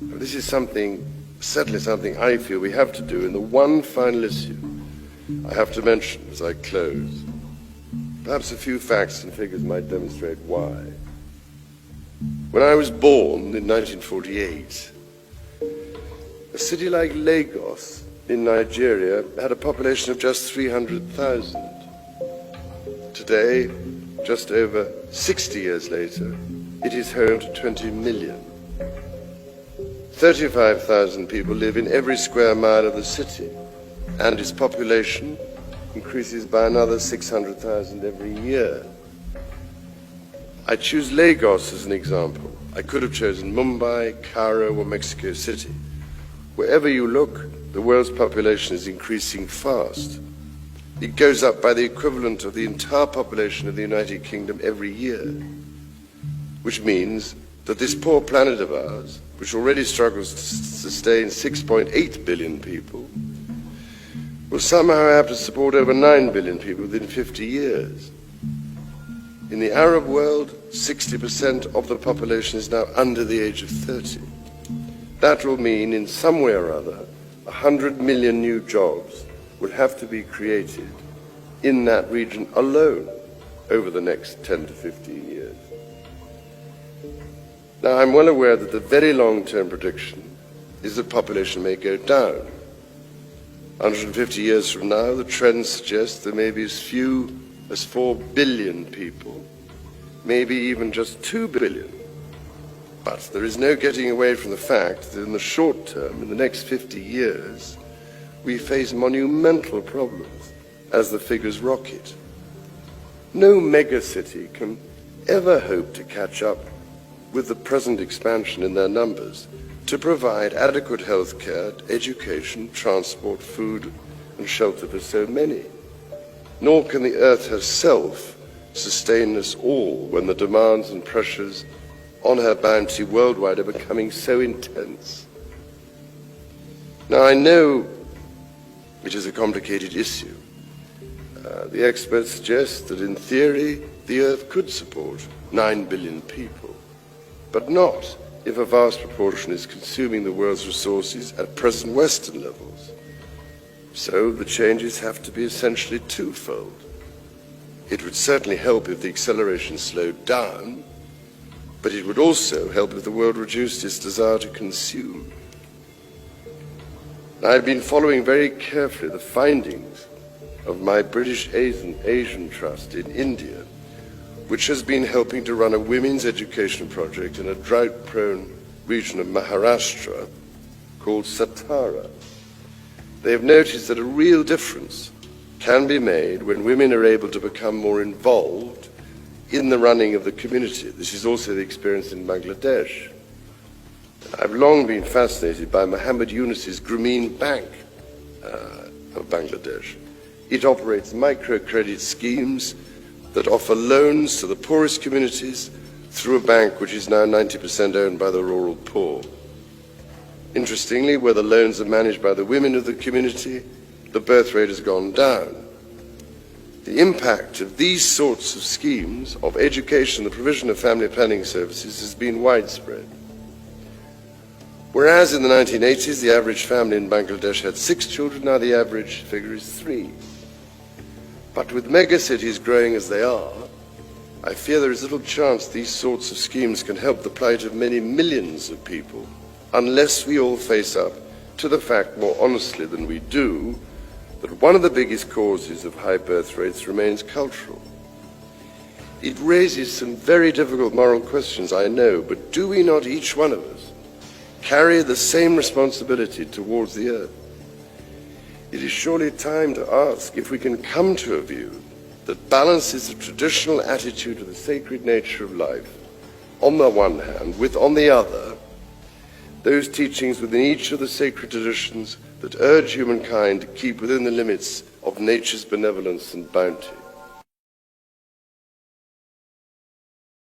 This is certainly something I feel we have to do. And the one final issue I have to mention as I close, perhaps a few facts and figures might demonstrate why. When I was born in 1948, a city like Lagos in Nigeria had a population of just 300,000. Today, just over 60 years later, it is home to 20 million. 35,000 people live in every square mile of the city, and its population increases by another 600,000 every year. I choose Lagos as an example. I could have chosen Mumbai, Cairo, or Mexico City. Wherever you look, the world's population is increasing fast. It goes up by the equivalent of the entire population of the United Kingdom every year, which means that this poor planet of ours, which already struggles to sustain 6.8 billion people, will somehow have to support over 9 billion people within 50 years. In the Arab world, 60% of the population is now under the age of 30. That will mean, in some way or other, 100 million new jobs will have to be created in that region alone over the next 10 to 15 years. Now, I'm well aware that the very long-term prediction is that population may go down. 150 years from now, the trends suggest there may be as few as 4 billion people, maybe even just 2 billion. But there is no getting away from the fact that in the short term, in the next 50 years, we face monumental problems as the figures rocket. No megacity can ever hope to catch up with the present expansion in their numbers to provide adequate health care, education, transport, food and shelter for so many. Nor can the Earth herself sustain us all when the demands and pressures on her bounty worldwide are becoming so intense. Now, I know it is a complicated issue. The experts suggest that in theory the Earth could support 9 billion people, but not if a vast proportion is consuming the world's resources at present Western levels. So the changes have to be essentially twofold. It would certainly help if the acceleration slowed down, but it would also help if the world reduced its desire to consume. I've been following very carefully the findings of my British Asian Trust in India, which has been helping to run a women's education project in a drought-prone region of Maharashtra called Satara. They have noticed that a real difference can be made when women are able to become more involved in the running of the community. This is also the experience in Bangladesh. I've long been fascinated by Muhammad Yunus's Grameen Bank of Bangladesh. It operates microcredit schemes that offer loans to the poorest communities through a bank which is now 90% owned by the rural poor. Interestingly, where the loans are managed by the women of the community, the birth rate has gone down. The impact of these sorts of schemes of education and the provision of family planning services has been widespread. Whereas in the 1980s the average family in Bangladesh had 6 children, now the average figure is 3. But with megacities growing as they are, I fear there is little chance these sorts of schemes can help the plight of many millions of people unless we all face up to the fact more honestly than we do that one of the biggest causes of high birth rates remains cultural. It raises some very difficult moral questions, I know, but do we not, each one of us, carry the same responsibility towards the earth? It is surely time to ask if we can come to a view that balances the traditional attitude to the sacred nature of life, on the one hand, with, on the other, those teachings within each of the sacred traditions that urge humankind to keep within the limits of nature's benevolence and bounty.